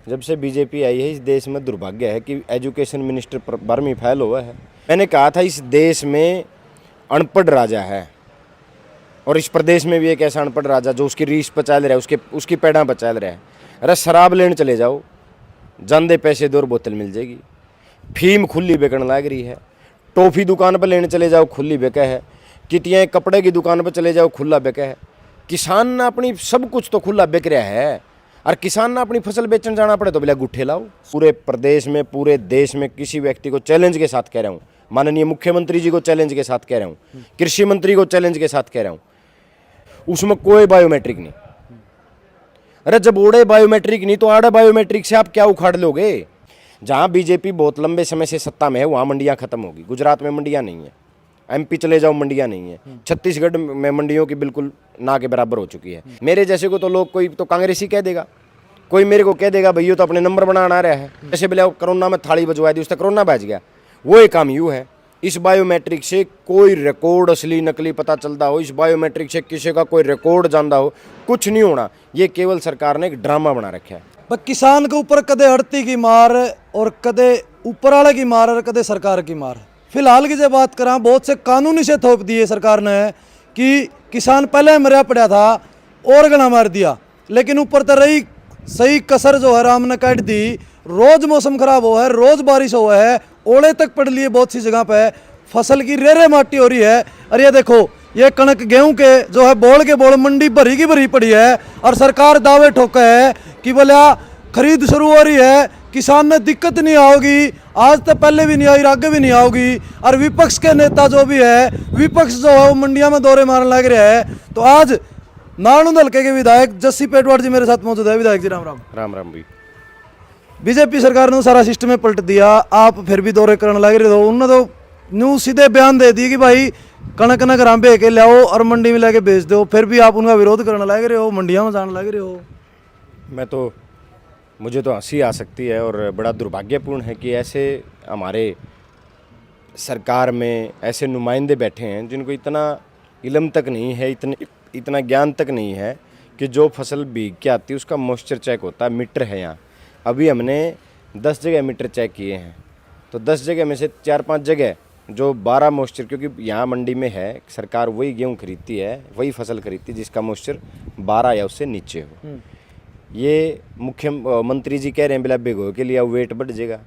जब से बीजेपी आई है इस देश में दुर्भाग्य है कि एजुकेशन मिनिस्टर बर्मी फैल हुआ है। मैंने कहा था इस देश में अनपढ़ राजा है और इस प्रदेश में भी एक ऐसा अनपढ़ राजा जो उसकी रीछ पर चल रहा है, उसकी पैड़ा पर चल रहा है। अरे शराब लेने चले जाओ, जानदे पैसे दो और बोतल मिल जाएगी। फीम खुली बिकने लग रही है। टॉफ़ी दुकान पर लेने चले जाओ, खुली बिका है। किटियाँ कपड़े की दुकान पर चले जाओ, खुला बिका है। किसान ना अपनी सब कुछ तो खुला बिक रहा है और किसान ना अपनी फसल बेचने जाना पड़े तो बिला गुट्ठे लाओ। पूरे प्रदेश में, पूरे देश में किसी व्यक्ति को चैलेंज के साथ कह रहा हूँ, माननीय मुख्यमंत्री जी को चैलेंज के साथ कह रहा हूँ, कृषि मंत्री को चैलेंज के साथ कह रहा हूँ, उसमें कोई बायोमेट्रिक नहीं। अरे जब ओढ़े बायोमेट्रिक नहीं तो आड़े बायोमेट्रिक से आप क्या उखाड़ लोगे। जहाँ बीजेपी बहुत लंबे समय से सत्ता में है वहाँ मंडियाँ खत्म होगी। गुजरात में मंडियाँ नहीं है, एमपी चले जाओ मंडियाँ नहीं है, छत्तीसगढ़ में मंडियों की बिल्कुल ना के बराबर हो चुकी है। मेरे जैसे को तो लोग, कोई तो कांग्रेसी कह देगा, कोई मेरे को कह देगा भैया तो अपने नंबर बनाना आ रहा है। जैसे बोले कोरोना में थाली बजवा दी, उससे कोरोना बच गया। वो एक काम यूँ है, इस बायोमेट्रिक से कोई रिकॉर्ड असली नकली पता चलता हो, इस बायोमेट्रिक से किसी का कोई रिकॉर्ड जानता हो, कुछ नहीं होना। ये केवल सरकार ने एक ड्रामा बना रखा है। पर किसान के ऊपर कदे हड़ती की मार और कदे ऊपर वाले की मार और कदे सरकार की मार। फिलहाल की जब बात करा, बहुत से कानूनी से थोप दिए सरकार ने कि किसान पहले मरिया पड़ा था और गला मार दिया, लेकिन ऊपर तो रही सही कसर जो है राम ने काट दी। रोज मौसम खराब हुआ है, रोज बारिश हुआ है, ओले तक पड़ लिए बहुत सी जगह पे, फसल की रेरे माटी हो रही है। अरे ये देखो, ये कणक गेहूं के जो है बोल के बोल मंडी भरी की भरी पड़ी है और सरकार दावे ठोका है कि बोला खरीद शुरू हो रही है, किसान ने दिक्कत नहीं आओगी। आज तो पहले भी नहीं आई, आगे भी नहीं आओगी। और विपक्ष के नेता जो भी है, विपक्ष जो है वो मंडिया में दौरे मारने लग रहे हैं। तो आज नारायण हल्के के विधायक जस्सी पेटवाड़ जी मेरे साथ मौजूद है। विधायक जी राम राम। राम राम भी। बीजेपी सरकार ने सारा सिस्टम में पलट दिया, आप फिर भी दौरे करने लग रहे हो। उन्होंने तो न्यू सीधे बयान दे दिए कि भाई कणक न ग्राम बे के लाओ और मंडी में लाके बेच दो, फिर भी आप उनका विरोध करने लग रहे हो, मंडिया में जाने लग रहे हो। मुझे तो हंसी आ सकती है और बड़ा दुर्भाग्यपूर्ण है कि ऐसे हमारे सरकार में ऐसे नुमाइंदे बैठे हैं जिनको इतना इल्म तक नहीं है, इतना ज्ञान तक नहीं है कि जो फसल बीग के आती है उसका मॉइस्चर चेक होता है। मीटर है यहाँ, अभी हमने 10 जगह मीटर चेक किए हैं, तो 10 जगह में से 4-5 जगह जो 12 मॉइस्चर, क्योंकि यहाँ मंडी में है सरकार वही गेहूँ खरीदती है, वही फसल खरीदती है जिसका मॉइस्चर 12 या उससे नीचे हो। ये मुख्यमंत्री जी कह रहे हैं बिला भिगो के लिए वेट बढ़ जाएगा,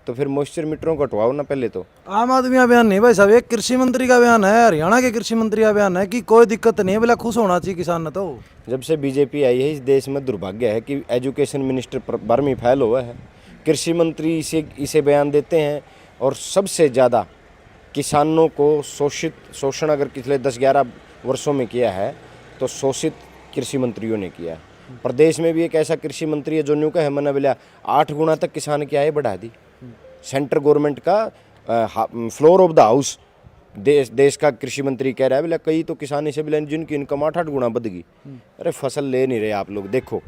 तो फिर मॉइस्चर मीटरों को हटवाओ ना पहले। तो आम आदमी का बयान नहीं भाई साहब, एक कृषि मंत्री का बयान है, हरियाणा के कृषि मंत्री का बयान है कि कोई दिक्कत नहीं है, बोला खुश होना चाहिए किसान ने। तो जब से बीजेपी आई है इस देश में दुर्भाग्य है कि एजुकेशन मिनिस्टर बर्मी फैल हुआ है। कृषि मंत्री इसे बयान देते हैं और सबसे ज़्यादा किसानों को शोषण अगर पिछले 10-11 वर्षों में किया है तो शोषित कृषि मंत्रियों ने किया है। प्रदेश में भी एक ऐसा कृषि मंत्री है जो न्यू का है मना बिला 8 गुना तक किसान की आय बढ़ा दी। सेंट्रल गवर्नमेंट का फ्लोर ऑफ द हाउस देश का कृषि मंत्री कह रहा है बोला कई तो किसान इसे बिला जिनकी इनकम 8-8 गुना बढ़ गई। अरे फसल ले नहीं रहे आप लोग। देखो,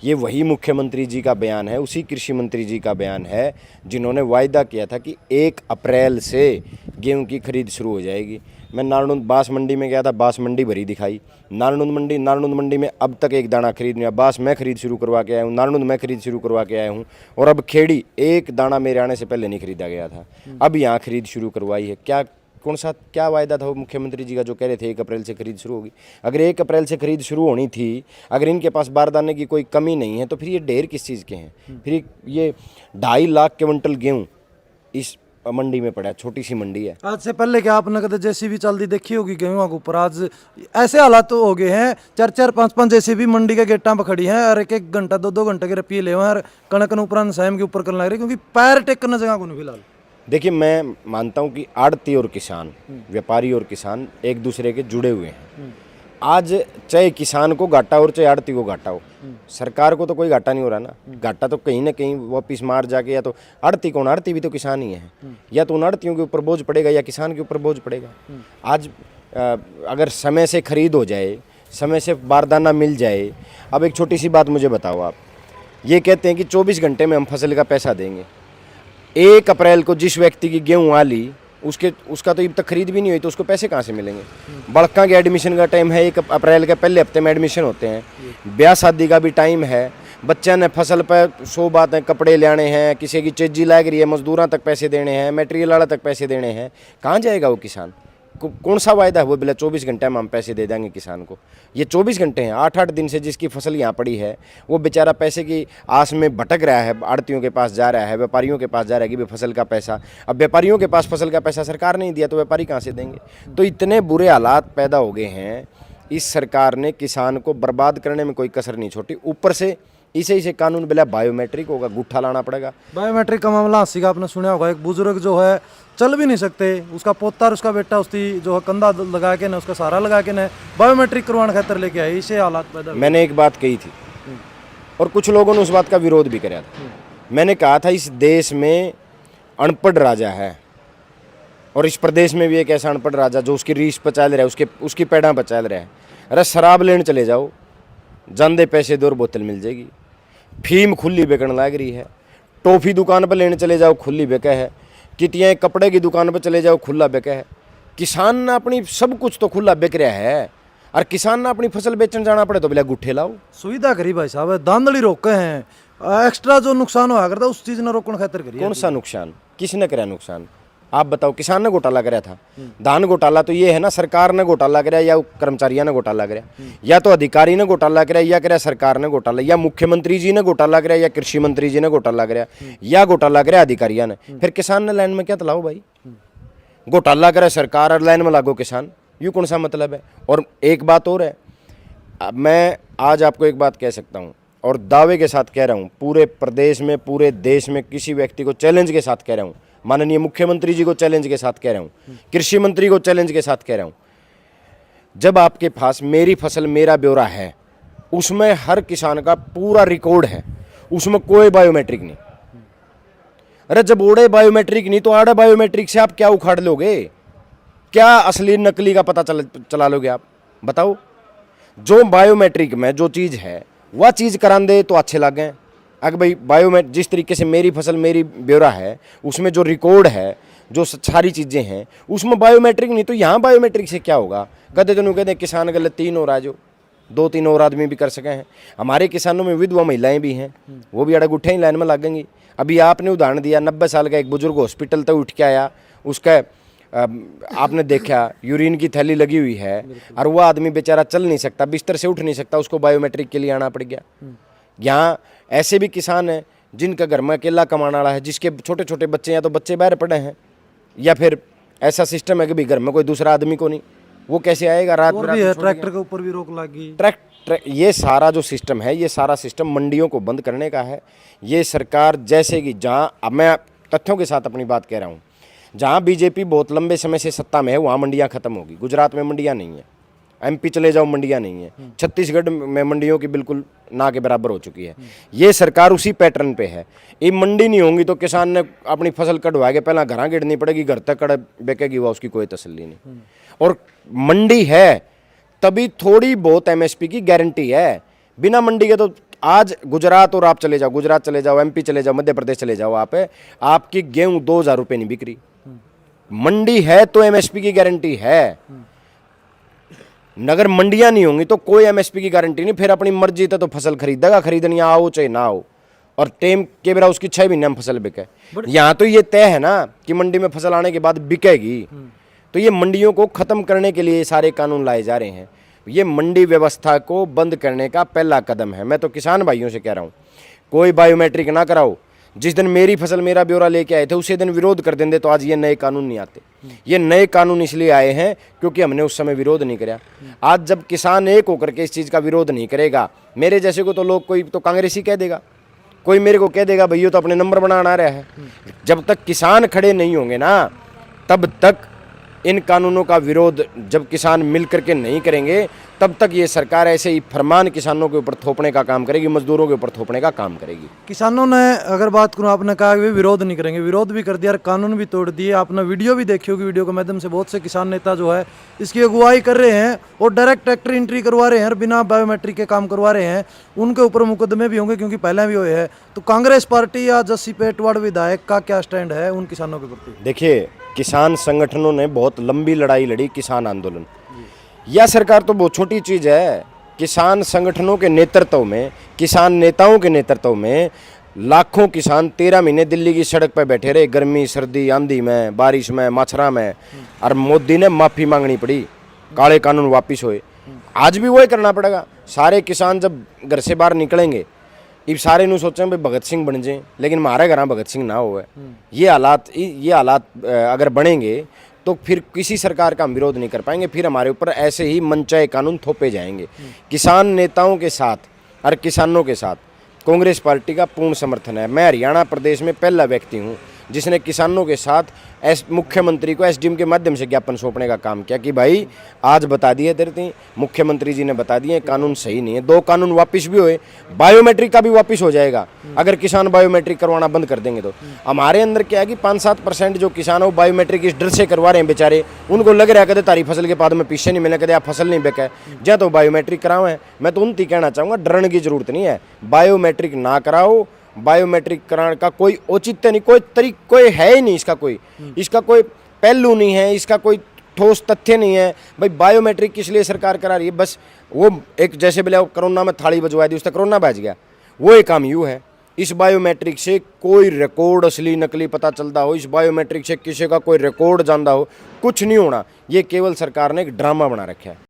ये वही मुख्यमंत्री जी का बयान है, उसी कृषि मंत्री जी का बयान है जिन्होंने वायदा किया था कि 1 अप्रैल से गेहूं की खरीद शुरू हो जाएगी। मैं नारायण बांस मंडी में गया था, बांस मंडी भरी दिखाई। नारायण मंडी में अब तक एक दाना खरीद नहीं। बांस मैं खरीद शुरू करवा के आया हूँ, नारायण मैं खरीद शुरू करवा के आया हूँ, और अब खेड़ी एक दाना मेरे आने से पहले नहीं खरीदा गया था, अब यहाँ खरीद शुरू करवाई है। क्या वायदा था वो मुख्यमंत्री जी का जो कह रहे थे 1 अप्रैल से खरीद शुरू होगी। अगर 1 अप्रैल से खरीद शुरू होनी थी, अगर इनके पास बारदाने की कोई कमी नहीं है, तो फिर ये ढेर किस चीज़ के हैं। फिर ये 2.5 लाख क्विंटल गेहूँ इस मंडी में पड़ा है, छोटी सी मंडी है। आज से पहले क्या आपने कदे जेसीबी चलती देखी होगी गेहूं के ऊपर? आज ऐसे हालात तो हो गए हैं, 4-4, 5-5 जेसीबी मंडी के गेटां पर खड़ी हैं और 1-1 घंटा 2-2 घंटे के रुपये ले और कणक उपरांत सहम के ऊपर करने लग रहे, क्योंकि पैर टेक करने जगह को नहीं। फिलहाल देखिए, मैं मानता हूँ कि आड़ती और किसान, व्यापारी और किसान एक दूसरे के जुड़े हुए हैं। आज चाहे किसान को घाटा हो चाहे आड़ती को घाटा हो, सरकार को तो कोई घाटा नहीं हो रहा ना। घाटा तो कहीं ना कहीं वापिस मार जाके या तो आड़ती कौन, आड़ती भी तो किसान ही है, या तो उन आड़तियों के ऊपर बोझ पड़ेगा या किसान के ऊपर बोझ पड़ेगा। आज अगर समय से खरीद हो जाए, समय से बारदाना मिल जाए। अब एक छोटी सी बात मुझे बताओ, आप ये कहते हैं कि 24 घंटे में हम फसल का पैसा देंगे। 1 अप्रैल को जिस व्यक्ति की गेहूँ आ ली उसका तो अब तक खरीद भी नहीं हुई, तो उसको पैसे कहाँ से मिलेंगे। बड़का के एडमिशन का टाइम है, 1 अप्रैल के पहले हफ्ते में एडमिशन होते हैं। ब्याह शादी का भी टाइम है, बच्चे ने फसल पर 100 बातें, कपड़े लाने हैं, किसी की चीज़ी लग रही है, मजदूरों तक पैसे देने हैं, मटेरियल वाला तक पैसे देने हैं, कहाँ जाएगा वो किसान? कौन सा वायदा है वो बोला 24 घंटे में हम पैसे दे देंगे किसान को? ये 24 घंटे हैं, 8-8 दिन से जिसकी फसल यहाँ पड़ी है वो बेचारा पैसे की आस में भटक रहा है, आड़तियों के पास जा रहा है, व्यापारियों के पास जा रहा है कि भाई फसल का पैसा। अब व्यापारियों के पास फसल का पैसा सरकार नहीं दिया तो व्यापारी कहाँ से देंगे? तो इतने बुरे हालात पैदा हो गए हैं, इस सरकार ने किसान को बर्बाद करने में कोई कसर नहीं छोड़ी। ऊपर से इसे कानून बिला बायोमेट्रिक होगा, गुट्ठा लाना पड़ेगा। बायोमेट्रिक का मामला हंसी का आपने सुना होगा, एक बुजुर्ग जो है चल भी नहीं सकते, उसका पोता और उसका बेटा उसकी जो है कंधा लगा के न उसका सहारा लगा के न बायोमेट्रिक करवाने खातर लेके आए, इसे हालात पैदा। मैंने एक बात कही थी और कुछ लोगों ने उस बात का विरोध भी कराया था। मैंने कहा था इस देश में अनपढ़ राजा है और इस प्रदेश में भी एक ऐसा अनपढ़ राजा जो उसकी रीछ पर चल रहा है, उसकी पैड़ा पर चल रहा है। अरे शराब लेने चले जाओ, जानदे पैसे दो और बोतल मिल जाएगी। फीम खुली बिकने लग रही है। टॉफ़ी दुकान पर लेने चले जाओ, खुली बिका है। किटियाँ कपड़े की दुकान पर चले जाओ, खुला बिका है। किसान ने अपनी सब कुछ तो खुला बिक रहा है और किसान ने अपनी फसल बेचने जाना पड़े तो बोले गुट्ठे लाओ। सुविधा करी भाई साहब, धांधली रोके हैं, एक्स्ट्रा जो नुकसान हुआ करता उस चीज़ ने रोकने खातर करी। कौन सा नुकसान? किसने कराया नुकसान? आप बताओ। किसान ने घोटाला कराया था। धान घोटाला तो ये है ना, सरकार ने घोटाला कराया या कर्मचारियों ने घोटाला कराया, या तो अधिकारी ने घोटाला कराया या कराया सरकार ने घोटाला, या मुख्यमंत्री जी ने घोटाला कराया या कृषि मंत्री जी ने घोटाला कराया, या घोटाला कराया अधिकारियों ने। फिर किसान ने लाइन में क्या तलाओ भाई? घोटाला करे सरकार और लाइन में लागो किसान, यूँ कौन सा मतलब है? और एक बात और है, मैं आज आपको एक बात कह सकता हूँ और दावे के साथ कह रहा हूँ, पूरे प्रदेश में, पूरे देश में किसी व्यक्ति को चैलेंज के साथ कह रहा हूँ, माननीय मुख्यमंत्री जी को चैलेंज के साथ कह रहा हूँ, कृषि मंत्री को चैलेंज के साथ कह रहा हूँ, जब आपके पास मेरी फसल मेरा ब्यौरा है, उसमें हर किसान का पूरा रिकॉर्ड है, उसमें कोई बायोमेट्रिक नहीं। अरे जब ओड़े बायोमेट्रिक नहीं तो आड़े बायोमेट्रिक से आप क्या उखाड़ लोगे? क्या असली नकली का पता चला लोगे आप? बताओ। जो बायोमेट्रिक में जो चीज़ है वह चीज़ करा दे तो अच्छे लगे। अगर भाई बायोमेट्रिक जिस तरीके से मेरी फसल मेरी ब्यौरा है, उसमें जो रिकॉर्ड है, जो सारी चीज़ें हैं, उसमें बायोमेट्रिक नहीं तो यहाँ बायोमेट्रिक से क्या होगा? कहते तो कहते किसान गलत 3 और आज 2-3 और आदमी भी कर सके हैं। हमारे किसानों में विधवा महिलाएं भी हैं, वो भी अड़गुट्ठे ही लाइन में लगेंगी। अभी आपने उदाहरण दिया, 90 साल का एक बुजुर्ग हॉस्पिटल तक उठ के आया, उसका आपने देखा यूरिन की थैली लगी हुई है और वह आदमी बेचारा चल नहीं सकता, बिस्तर से उठ नहीं सकता, उसको बायोमेट्रिक के लिए आना पड़ गया। यहाँ ऐसे भी किसान हैं जिनका घर में अकेला कमाने वाला है, जिसके छोटे छोटे बच्चे, या तो बच्चे बाहर पड़े हैं या फिर ऐसा सिस्टम है कि भाई घर में कोई दूसरा आदमी को नहीं, वो कैसे आएगा? रात और भी है, ट्रैक्टर के ऊपर भी रोक लगी। ये सारा जो सिस्टम है, ये सारा सिस्टम मंडियों को बंद करने का है। ये सरकार जैसे कि जहाँ, अब मैं तथ्यों के साथ अपनी बात कह रहा हूँ, जहाँ बीजेपी बहुत लंबे समय से सत्ता में है वहाँ मंडियाँ खत्म होगी। गुजरात में मंडियाँ नहीं है, एमपी चले जाओ मंडियाँ नहीं है, छत्तीसगढ़ में मंडियों की बिल्कुल ना के बराबर हो चुकी है। ये सरकार उसी पैटर्न पे है। ये मंडी नहीं होंगी तो किसान ने अपनी फसल कटवा के पहला घर गिरनी पड़ेगी, घर तक कड़ बेकेगी, वह उसकी कोई तसल्ली नहीं। और मंडी है तभी थोड़ी बहुत एमएसपी की गारंटी है। बिना मंडी के तो आज गुजरात और आप चले जाओ, गुजरात चले जाओ, एमपी चले जाओ, मध्य प्रदेश चले जाओ, आपकी गेहूं 2000 रुपये नहीं बिक रही। मंडी है तो एमएसपी की गारंटी है। नगर मंडियां नहीं होंगी तो कोई एमएसपी की गारंटी नहीं। फिर अपनी मर्जी तो फसल खरीदेगा, खरीदनी आओ चाहे ना आओ, और टेम के बेरा उसकी 6 महीने में फसल बिके। यहाँ तो ये तय है ना कि मंडी में फसल आने के बाद बिकेगी। तो ये मंडियों को खत्म करने के लिए सारे कानून लाए जा रहे हैं। ये मंडी व्यवस्था को बंद करने का पहला कदम है। मैं तो किसान भाइयों से कह रहा हूँ, कोई बायोमेट्रिक ना कराओ। जिस दिन मेरी फसल मेरा ब्यौरा लेके आए थे उसी दिन विरोध कर देंगे तो आज ये नए कानून नहीं आते। ये नए कानून इसलिए आए हैं क्योंकि हमने उस समय विरोध नहीं कराया। आज जब किसान एक होकर के इस चीज़ का विरोध नहीं करेगा, मेरे जैसे को तो लोग, कोई तो कांग्रेसी कह देगा, कोई मेरे को कह देगा भैया तो अपने नंबर बनाना आ रहा है। जब तक किसान खड़े नहीं होंगे ना, तब तक इन कानूनों का विरोध जब किसान मिल करके नहीं करेंगे, तब तक ये सरकार ऐसे ही फरमान किसानों के ऊपर थोपने का काम करेगी, मजदूरों के ऊपर थोपने का काम करेगी। किसानों ने, अगर बात करूं, आपने कहा कि विरोध नहीं करेंगे, विरोध भी कर दिया और कानून भी तोड़ दिए। आपने वीडियो भी देखी होगी, वीडियो के माध्यम से बहुत से किसान नेता जो है इसकी अगुवाई कर रहे हैं और डायरेक्ट ट्रैक्टर एंट्री करवा रहे हैं और बिना बायोमेट्रिक के काम करवा रहे हैं। उनके ऊपर मुकदमे भी होंगे क्योंकि पहले भी हुए हैं। तो कांग्रेस पार्टी या जस्सी पेटवाड़ विधायक का क्या स्टैंड है उन किसानों के प्रति? देखिए, किसान संगठनों ने बहुत लंबी लड़ाई लड़ी, किसान आंदोलन। यह सरकार तो बहुत छोटी चीज़ है किसान संगठनों के नेतृत्व में, किसान नेताओं के नेतृत्व में लाखों किसान 13 महीने दिल्ली की सड़क पर बैठे रहे, गर्मी सर्दी आंधी में बारिश में मच्छरा में, और मोदी ने माफ़ी मांगनी पड़ी, काले कानून वापिस हुए। आज भी वही करना पड़ेगा। सारे किसान जब घर से बाहर निकलेंगे, इब सारे नु सोचें भाई भगत सिंह बन जाए, लेकिन हमारे घर भगत सिंह ना हो। ये हालात अगर बनेंगे तो फिर किसी सरकार का हम विरोध नहीं कर पाएंगे, फिर हमारे ऊपर ऐसे ही मनचाहे कानून थोपे जाएंगे। किसान नेताओं के साथ और किसानों के साथ कांग्रेस पार्टी का पूर्ण समर्थन है। मैं हरियाणा प्रदेश में पहला व्यक्ति हूँ जिसने किसानों के साथ मुख्यमंत्री को एसडीएम के माध्यम से ज्ञापन सौंपने का काम किया कि भाई आज बता दिए तेरे, मुख्यमंत्री जी ने बता दिए कानून सही नहीं है। 2 कानून वापस भी हुए, बायोमेट्रिक का भी वापस हो जाएगा अगर किसान बायोमेट्रिक करवाना बंद कर देंगे। तो हमारे अंदर क्या है कि 5-7% जो किसान हो बायोमेट्रिक इस डर से करवा रहे हैं बेचारे, उनको लग रहा है कदे तारी फसल के बाद में पीछे नहीं मिले, कदे आप फसल नहीं बेका जहाँ तो बायोमेट्रिक कराओ। मैं तो उनती कहना चाहूँगा डरने की जरूरत नहीं है, बायोमेट्रिक ना कराओ। बायोमेट्रिक कराने का कोई औचित्य नहीं, कोई है ही नहीं, इसका कोई पहलू नहीं है, इसका कोई ठोस तथ्य नहीं है। भाई बायोमेट्रिक किस लिए सरकार करा रही है? बस वो एक जैसे बोले कोरोना में थाली बजवा दी, उससे कोरोना बच गया, वो एक काम यूँ है। इस बायोमेट्रिक से कोई रिकॉर्ड असली नकली पता चलता हो, इस बायोमेट्रिक से किसी का कोई रिकॉर्ड जानता हो, कुछ नहीं होना। ये केवल सरकार ने एक ड्रामा बना रखा है।